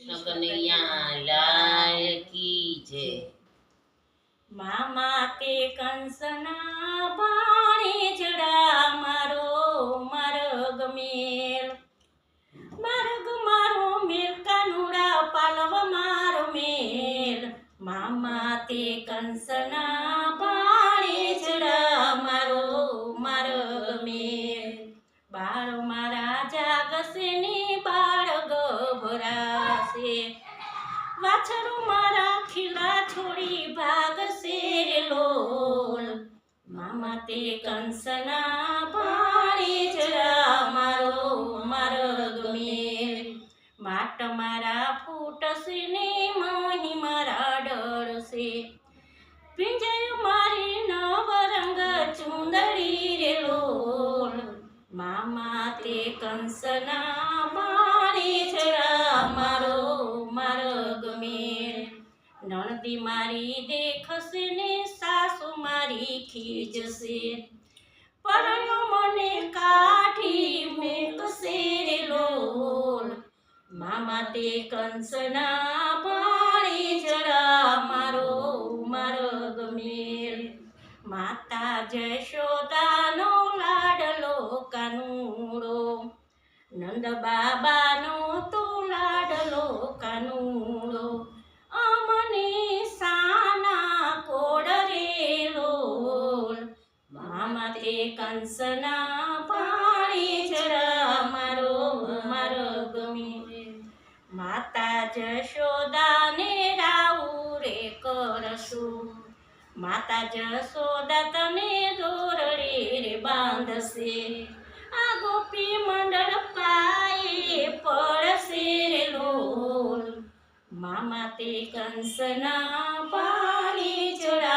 કનૈયા લાલ કી જય। મામા તે કંસના ભાણેજડા મારો માર્ગ મારો મેલ કાનુડા પાલવ મારો મેલ। મામા તે કંસના ભાણેજડા મારો માર્ગ બાળ મારા જાગશે ને બાળ ગભરાશે। વાછરું મારા ખીલા છોડી ભાગશે રે લોલ। મામા તે કંસના ભાણેજડા મારો માર્ગ માટ મારા ફૂટશે ને મહી મારા ડરશે। પિંજર મારી નવરંગ ચુંદડી રે લોલ। મામા તે કંસના ભાણેજડા મારો માર્ગ નણદી મારી દેખશે ને સાસુ મારી ખીજશે। પરણ્યો મને કાઠી મેકશે રે લોલ। મામા તે કંસના ભાણેજડા મારો માર્ગ માતા જશોદાનો લાડલો કાનુડો। નંદ બાબાનો તો લાડલો કાનુડો। અમને સાના કોડ રે લોલ। મામા તે કંસના ભાણેજડા મારો માર્ગ માતા જશોદાને રાઉ રે કરશું। માતા જશોદા તને દોરડે રે બાંધશે। આ ગોપી મંડળ પાયે પડશે રે લોલ। મામા તે કંસના ભાણેજડા